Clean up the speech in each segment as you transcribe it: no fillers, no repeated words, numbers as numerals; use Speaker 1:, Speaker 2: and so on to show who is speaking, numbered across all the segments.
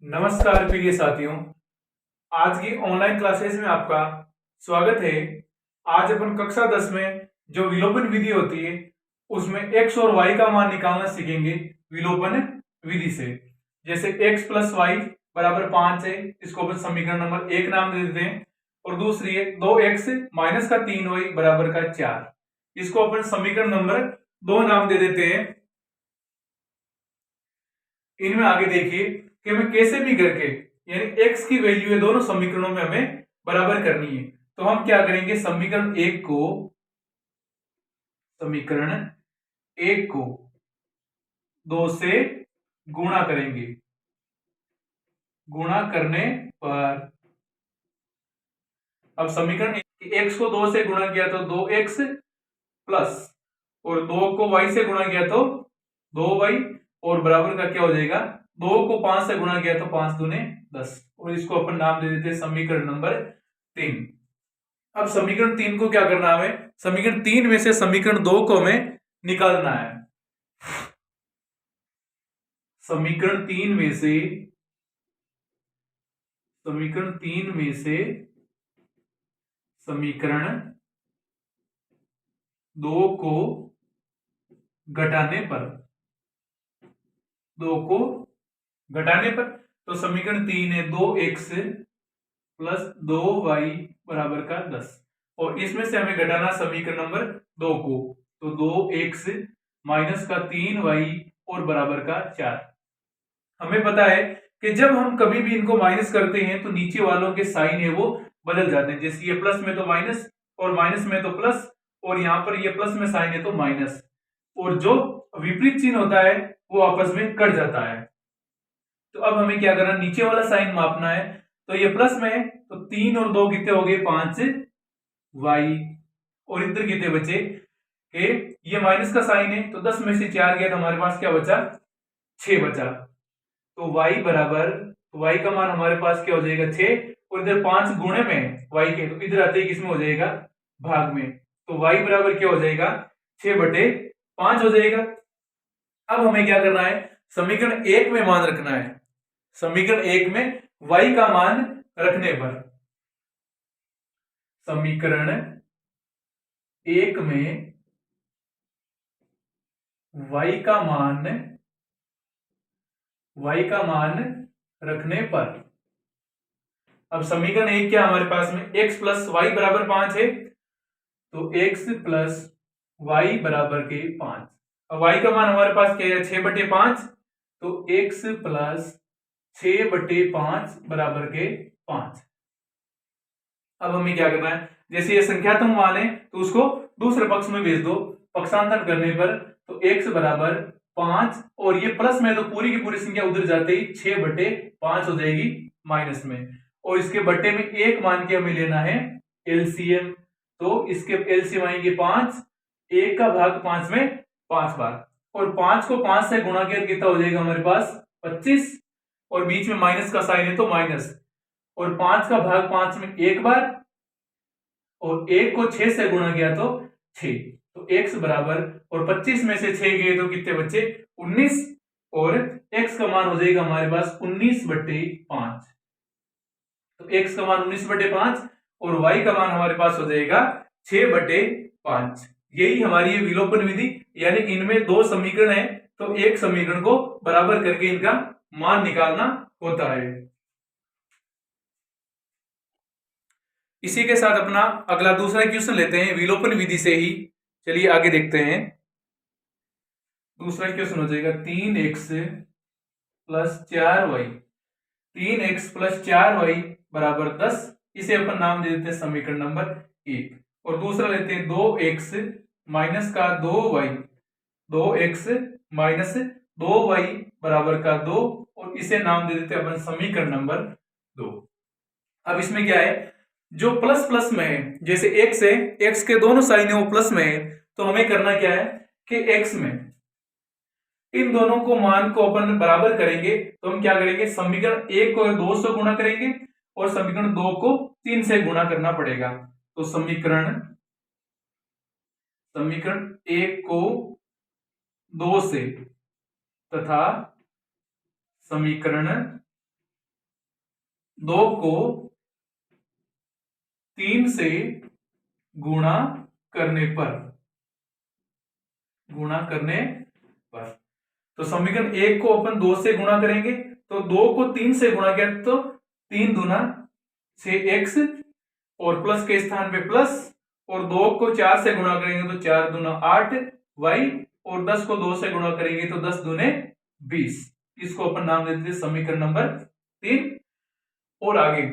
Speaker 1: नमस्कार प्रिय साथियों, आज की ऑनलाइन क्लासेस में आपका स्वागत है। आज अपन कक्षा 10 में जो विलोपन विधि होती है उसमें x और y का मान निकालना सीखेंगे विलोपन विधि से। जैसे x प्लस वाई बराबर 5 है, इसको अपन समीकरण नंबर 1 नाम दे देते हैं। और दूसरी है 2x माइनस का 3y बराबर का 4, इसको अपन समीकरण नंबर 2 नाम दे देते हैं। इनमें आगे देखिए कि हमें कैसे भी करके यानी x की वैल्यू है दोनों समीकरणों में हमें बराबर करनी है। तो हम क्या करेंगे, समीकरण एक को 2 से गुणा करेंगे। गुणा करने पर अब समीकरण x को 2 से गुणा किया तो 2x प्लस और 2 को y से गुणा किया तो 2y और बराबर का क्या हो जाएगा, 2 को 5 से गुणा किया तो 5 दूने 10 और इसको अपन नाम दे देते हैं समीकरण नंबर 3। अब समीकरण 3 को क्या करना है, हमें समीकरण 3 में से समीकरण 2 को हमें निकालना है। समीकरण 3 में से समीकरण 2 को घटाने पर तो समीकरण 3 है 2x प्लस 2y बराबर का 10 और इसमें से हमें घटाना समीकरण नंबर 2 को, तो 2x माइनस का 3y और बराबर का 4। हमें पता है कि जब हम कभी भी इनको माइनस करते हैं तो नीचे वालों के साइन है वो बदल जाते हैं। जैसे ये प्लस में तो माइनस और माइनस में तो प्लस और यहाँ पर ये प्लस में साइन है तो माइनस, और जो विपरीत चिन्ह होता है वो आपस में कट जाता है। तो अब हमें क्या करना, नीचे वाला साइन मापना है। तो ये प्लस में है तो 3 और 2 कितने हो गए 5y और इधर कितने बचे के ये माइनस का साइन है तो 10 में से 4 गया तो हमारे पास क्या बचा 6 बचा। तो y बराबर y का मान हमारे पास क्या हो जाएगा 6 और इधर 5 गुणे में y के तो इधर आते ही किसमें हो जाएगा भाग में, तो y बराबर क्या हो जाएगा 6/5 हो जाएगा। अब हमें क्या करना है, समीकरण 1 में मान रखना है। समीकरण 1 में y का मान रखने पर समीकरण 1 में y का मान रखने पर अब समीकरण 1 क्या हमारे पास में x प्लस वाई बराबर 5 है तो x प्लस वाई बराबर के 5। अब y का मान हमारे पास क्या है 6/5 तो x प्लस 6/5 बराबर के 5। अब हमें क्या करना है, जैसे ये संख्यात्मक मान है तो उसको दूसरे पक्ष में भेज दो, पक्षांतर करने पर तो x बराबर 5 और ये प्लस में तो पूरी की पूरी संख्या उधर जाते ही 6/5 हो जाएगी माइनस में, और इसके बट्टे में एक मान के हमें लेना है एलसीएम। तो इसके एलसीएम आएंगे 5, 1 का भाग 5 में 5 बार और 5 को 5 से गुणा किया कितना हो जाएगा हमारे पास 25 और बीच में माइनस का साइन है तो माइनस, और 5 का भाग 5 में एक बार और 1 को 6 से गुणा किया तो 6, तो x बराबर और 25 में से 6 गए तो कितने बच्चे 19 और x का मान हो जाएगा हमारे पास 19/5। तो x का मान 19/5 और y का मान हमारे पास हो जाएगा 6/5। यही हमारी ये विलोपन विधि, यानी इनमें दो समीकरण है तो एक समीकरण को बराबर करके इनका मान निकालना होता है। इसी के साथ अपना अगला दूसरा क्वेश्चन लेते हैं विलोपन विधि से ही। चलिए आगे देखते हैं। दूसरा क्वेश्चन हो जाएगा 3x plus 4y 3x plus 4y बराबर 10, इसे अपन नाम दे देते हैं समीकरण नंबर 1। और दूसरा लेते हैं 2x माइनस का 2y 2x माइनस 2y बराबर का 2 और इसे नाम दे देते हैं अपन समीकरण नंबर 2। अब इसमें क्या है, जो प्लस प्लस में है, जैसे x है x के दोनों साइन है वो प्लस में है तो हमें करना क्या है कि x में इन दोनों को मान को अपन बराबर करेंगे। तो हम क्या करेंगे, समीकरण 1 को 2 से गुणा करेंगे और समीकरण 2 को 3 से गुणा करना पड़ेगा। तो समीकरण 1 को 2 से तथा समीकरण 2 को 3 से गुणा करने पर तो समीकरण 1 को अपन 2 से गुणा करेंगे, तो 2 को 3 से गुणा किया तो 3 दूना 6x और प्लस के स्थान पे प्लस, और 2 को 4 से गुणा करेंगे तो 4 दूना 8y, और 10 को 2 से गुणा करेंगे तो 10 दूने 20। इसको अपन नाम देते हैं समीकरण नंबर 3। और आगे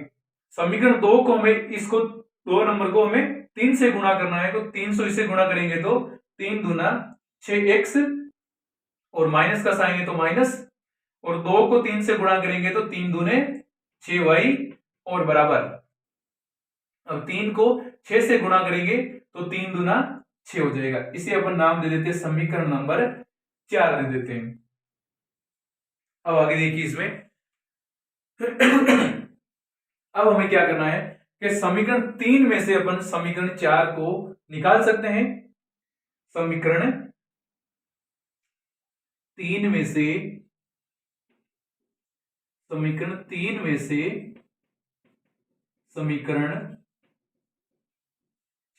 Speaker 1: समीकरण 2 को हमें इसको 2 नंबर को हमें 3 से गुणा करना है, तो 300 इसे गुणा करेंगे तो 3 दूना 6x और माइनस का साइन है तो माइनस, और 2 को 3 से गुणा करेंगे तो 3 दूने 6y और बराबर, अब 3 को 6 से गुणा करेंगे तो 3 दूना 6 हो जाएगा। इसे अपन नाम दे देते हैं समीकरण नंबर 4 दे देते हैं। अब आगे देखिए इसमें अब हमें क्या करना है कि समीकरण 3 में से अपन समीकरण 4 को निकाल सकते हैं। समीकरण 3 में से समीकरण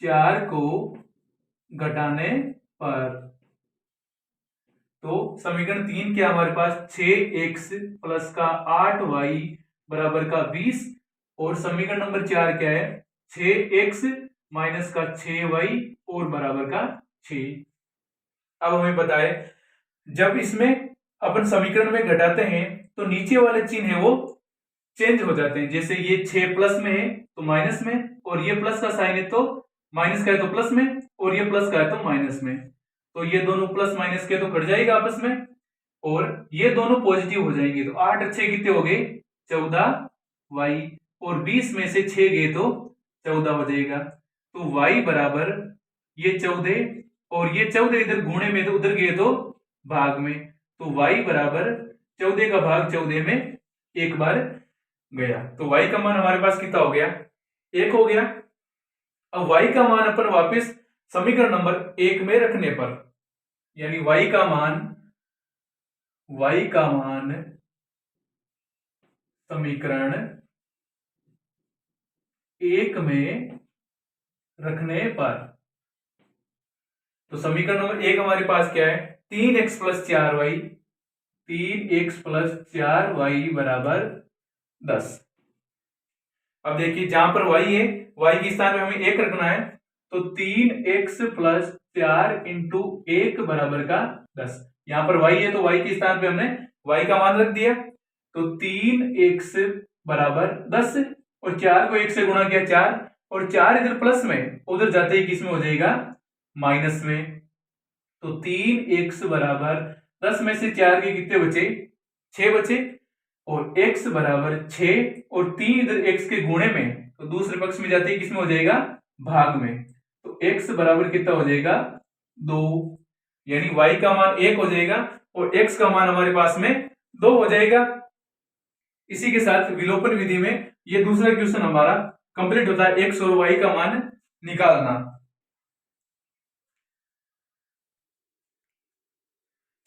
Speaker 1: 4 को घटाने पर, तो समीकरण 3 क्या हमारे पास 6x प्लस का 8y बराबर का 20, और समीकरण नंबर 4 क्या है 6x माइनस का 6y और बराबर का 6। अब हमें बताए जब इसमें अपन समीकरण में घटाते हैं तो नीचे वाले चिन्ह है वो चेंज हो जाते हैं। जैसे ये 6 प्लस में है तो माइनस में, और ये प्लस का साइन है तो माइनस का है तो प्लस में, और ये प्लस का है तो माइनस में, तो ये दोनों प्लस माइनस के तो कट जाएगा आपस में, और ये दोनों पॉजिटिव हो जाएंगे। तो 8 अच्छे कितने हो गए 14y, और 20 में से 6 गए तो 14 हो जाएगा। तो y बराबर ये 14 और ये 14 इधर गुणे में तो उधर गए तो भाग में, तो y बराबर 14 का भाग 14 में एक बार गया, तो y का मान हमारे पास कितना हो गया 1 हो गया। अब y का मान अपन वापस समीकरण नंबर 1 में रखने पर, यानी y का मान समीकरण 1 में रखने पर, तो समीकरण नंबर 1 हमारे पास क्या है 3x plus 4y, 3x plus 4y बराबर 10। अब देखिए जहां पर y है y के स्थान पे हमें 1 रखना है, तो 3x प्लस 4 इंटू 1 बराबर का 10। यहां पर y है तो y के स्थान पे हमने y का मान रख दिया, तो 3x बराबर 10, और 4 को 1 से गुणा किया 4, और 4 इधर प्लस में उधर जाते ही किसमें हो जाएगा माइनस में, तो 3x बराबर 10 में से 4 के कितने बचे 6 बचे, और x बराबर 6, और 3 इधर x के गुणे में तो दूसरे पक्ष में जाते ही किसमें हो जाएगा भाग में, तो x बराबर कितना हो जाएगा 2, यानी y का मान 1 हो जाएगा और x का मान हमारे पास में 2 हो जाएगा। इसी के साथ विलोपन विधि में ये दूसरा क्वेश्चन हमारा कंप्लीट होता है, x और y का मान निकालना।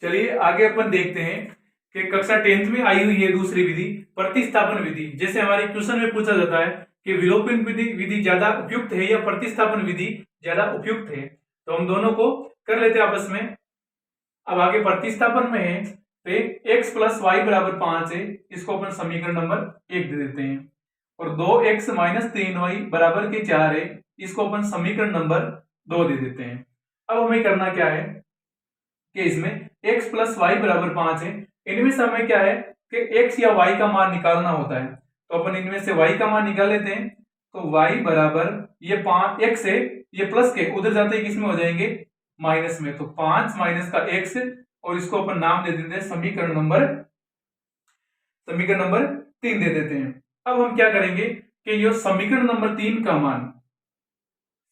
Speaker 1: चलिए आगे अपन देखते हैं कि कक्षा 10th में आई हुई है दूसरी विधि प्रतिस्थापन विधि। जैसे हमारे क्वेश्चन में पूछा जाता है कि विलोपन विधि ज्यादा उपयुक्त है या प्रतिस्थापन विधि ज्यादा उपयुक्त है, तो हम दोनों को कर लेते हैं आपस में। अब आगे प्रतिस्थापन में है तो x प्लस वाई बराबर 5 है, इसको अपन समीकरण नंबर 1 दे देते हैं, और 2x माइनस 3y बराबर के 4 है, इसको अपन समीकरण नंबर 2 दे देते हैं। अब हमें करना क्या है कि इसमें x प्लस वाई बराबर 5 है, इनमें से हमें क्या है कि x या y का मान निकालना होता है, तो अपन इनमें से y का मान निकाल लेते हैं। तो y बराबर ये 5x है, ये प्लस के उधर जाते ही किसमें हो जाएंगे माइनस में, तो 5 माइनस का x, और इसको अपन नाम दे देते हैं समीकरण नंबर 3 दे देते हैं। अब हम क्या करेंगे कि ये समीकरण नंबर 3 का मान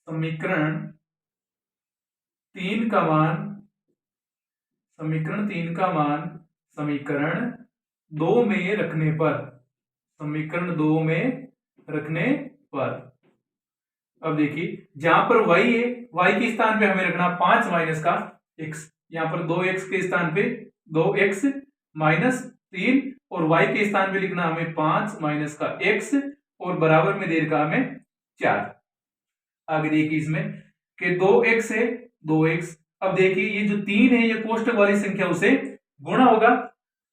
Speaker 1: समीकरण 3 समीकरण 2 में रखने पर, अब देखिए जहां पर y है y के स्थान पे हमें रखना 5 माइनस का x, यहां पर 2x के स्थान पे 2x माइनस 3 और y के स्थान पे लिखना हमें 5 माइनस का x और बराबर में दे रखा हमें 4। आगे देखिए इसमें कि 2x है 2x। अब देखिए ये जो 3 है ये कोष्टक वाली संख्या उसे गुणा होगा,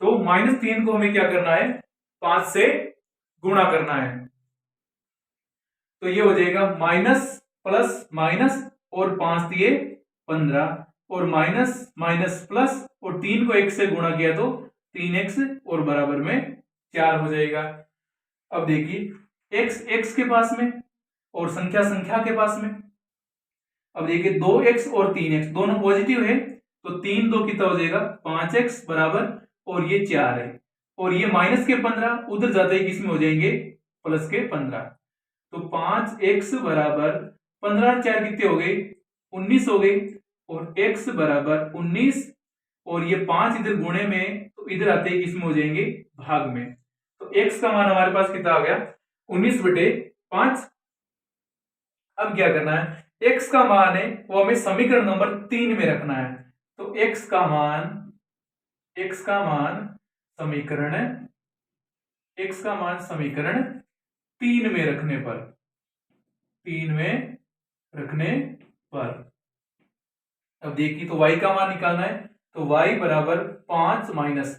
Speaker 1: तो -3 को हमें क्या करना है 5 से गुणा करना है। तो ये हो जाएगा माइनस प्लस माइनस और 5 दिए 15 और माइनस माइनस प्लस और 3 को 1 से गुणा किया तो 3x और बराबर में 4 हो जाएगा। अब देखिए x x के पास में और संख्या संख्या के पास में। अब देखिए 2x और 3x दोनों पॉजिटिव है, तो 3 2 कितना हो जाएगा 5x बराबर, और ये 4 है और ये माइनस के 15 उधर जाते ही किसमें हो जाएंगे प्लस के 15। तो 5x बराबर 15 4 कितने हो गए 19 हो गई, और x बराबर 19 और ये 5 इधर गुणे में तो इधर आते ही किसमें हो जाएंगे भाग में। तो x का मान हमारे पास कितना आ गया 19/5। अब क्या करना है x का मान है वो हमें समीकरण नंबर 3 में रखना है। तो x का मान समीकरण 3 में रखने पर अब देखिए तो y का मान निकालना है, तो y बराबर 5 माइनस,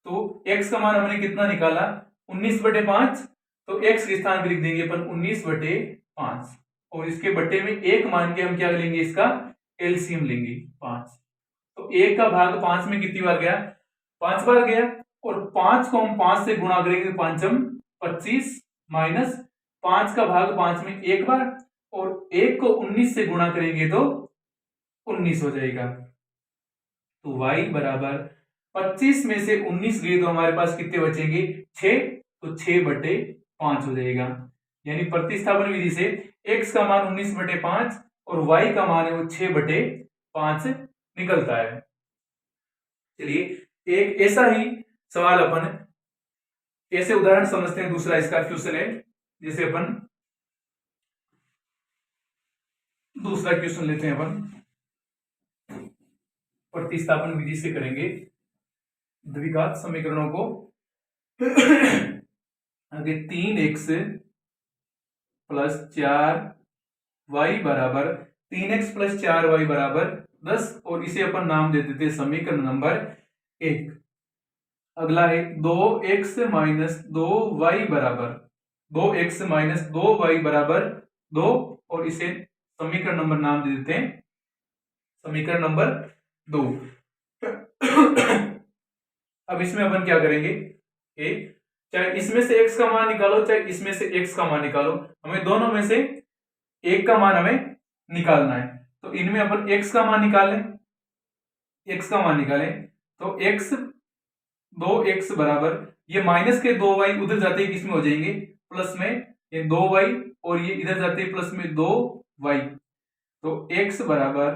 Speaker 1: तो x का मान हमने कितना निकाला 19/5, तो x के स्थान पर लिख देंगे अपन 19/5 और इसके बट्टे में 1 मान के हम क्या लेंगे इसका एलसीएम लेंगे 5। तो 1 का भाग 5 में कितनी बार गया 5 बार गया, और 5 को हम 5 से गुणा करेंगे तो 5 25 माइनस 5 का भाग 5 में 1 बार, और 1 को 19 से गुणा करेंगे तो 19 हो जाएगा। तो y बराबर 25 में से 19 गए तो हमारे पास कितने बचेंगे 6, तो 6/5 हो जाएगा। यानी प्रतिस्थापन विधि से x का मान 19/5 और y का मान है वो 6/5 निकलता है। चलिए एक ऐसा ही सवाल अपन ऐसे उदाहरण समझते हैं। दूसरा इसका क्वेश्चन है, जैसे अपन दूसरा क्वेश्चन लेते हैं, अपन प्रतिस्थापन विधि से करेंगे द्विघात समीकरणों को। आगे 3x प्लस 4y बराबर 3x प्लस 4y बराबर 10, और इसे अपन नाम दे देते समीकरण नंबर 1। अगला है 2x माइनस 2y बराबर 2, और इसे समीकरण नंबर नाम दे देते हैं समीकरण नंबर 2। अब इसमें अपन क्या करेंगे चाहे इसमें से x का मान निकालो चाहे इसमें से x का मान निकालो, हमें दोनों में से एक का मान हमें निकालना है। तो इनमें अपन x का मान निकालें तो x 2x बराबर ये माइनस के 2y उधर जाते ही किसमें हो जाएंगे प्लस में, ये 2y और ये इधर जाते ही प्लस में 2y, तो x बराबर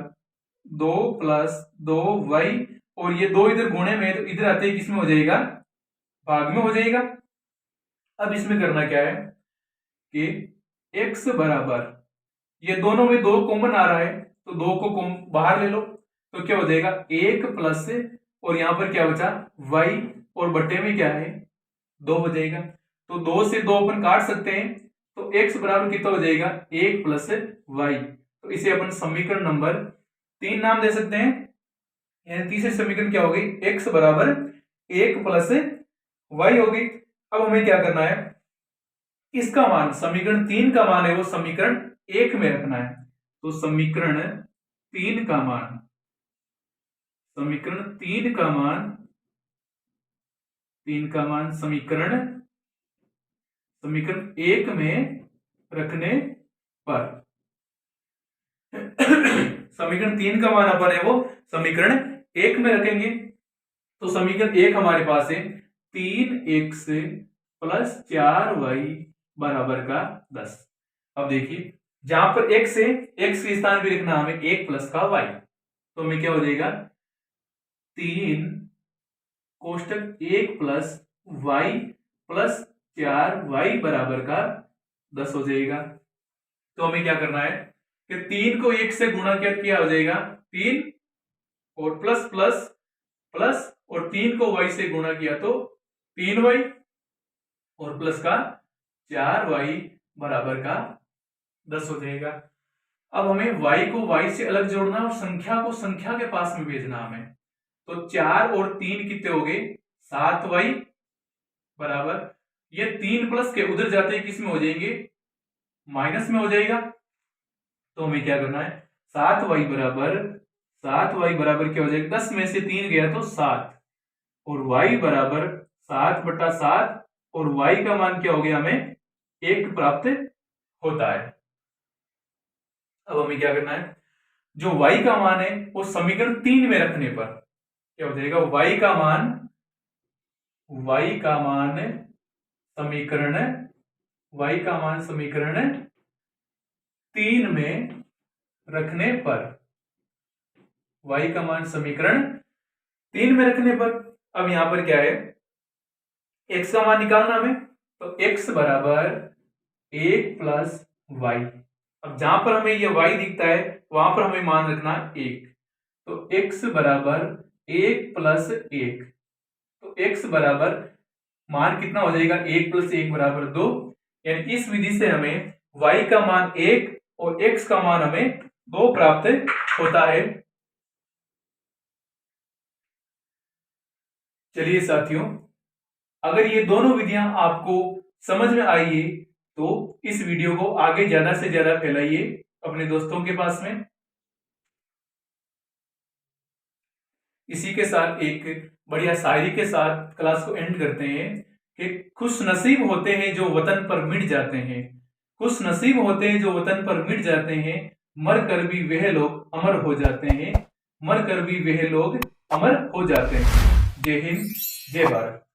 Speaker 1: 2 प्लस 2y और ये 2 इधर गुणे में तो इधर आते ही किसमें हो जाएगा भाग में हो जाएगा। अब इसमें करना क्या है कि x बराबर ये दोनों में 2 कॉमन आ रहा है, तो 2 को बाहर ले लो, तो क्या हो जाएगा 1 प्लस और यहां पर क्या बचा y और बट्टे में क्या है 2 हो जाएगा। तो 2 से 2 अपन काट सकते हैं, तो x बराबर कितना हो जाएगा 1 प्लस y। तो इसे अपन समीकरण नंबर 3 नाम दे सकते हैं। यानी तीसरी समीकरण क्या हो गई x बराबर 1 प्लस y हो गई। अब हमें क्या करना है इसका मान समीकरण 3 का मान है वो समीकरण 1 में रखना है। तो समीकरण 3 का मान समीकरण 1 में रखने पर समीकरण 3 का मान अपन है वो समीकरण 1 में रखेंगे। तो समीकरण 1 हमारे पास है 3x प्लस 4y बराबर का 10। अब देखिए जहां पर x है x के स्थान पे लिखना हमें 1 प्लस का y, तो हमें क्या हो जाएगा 3 कोष्टक 1 प्लस y प्लस 4y बराबर का 10 हो जाएगा। तो हमें क्या करना है कि 3 को 1 से गुणा किया हो जाएगा 3 और प्लस प्लस प्लस और 3 को y से गुणा किया तो 3y और प्लस का 4y बराबर का 10 हो जाएगा। अब हमें y को y से अलग जोड़ना और संख्या को संख्या के पास में भेजना हमें। तो 4 और 3 कितने हो गए 7y बराबर, ये 3 प्लस के उधर जाते ही किस में हो जाएंगे माइनस में हो जाएगा। तो हमें क्या करना है 7y बराबर क्या हो जाएगा 10 में से 3 गया तो 7 और y बराबर 7/7 और y का मान क्या हो गया हमें 1 प्राप्त होता है। अब हमें क्या करना है जो y का मान है वो समीकरण 3 में रखने पर क्या हो जाएगा y का मान समीकरण 3 में रखने पर y का मान समीकरण 3 में रखने पर अब यहां पर क्या है x का मान निकालना हमें, तो x बराबर 1 प्लस y। अब जहां पर हमें ये y दिखता है वहां पर हमें मान रखना 1, तो x बराबर 1 प्लस 1, तो x बराबर मान कितना हो जाएगा 1 प्लस 1 बराबर 2, यानी इस विधि से हमें y का मान 1 और x का मान हमें 2 प्राप्त होता है। चलिए साथियों, अगर ये दोनों विधियां आपको समझ में आई है तो इस वीडियो को आगे ज्यादा से ज्यादा फैलाइए अपने दोस्तों के पास में। इसी के साथ एक बढ़िया शायरी के साथ क्लास को एंड करते हैं कि खुश नसीब होते हैं जो वतन पर मिट जाते हैं, खुश नसीब होते हैं जो वतन पर मिट जाते हैं, मर कर भी वह लोग अमर हो जाते हैं, मर कर भी वह लोग अमर हो जाते हैं। जय हिंद, जय भारत।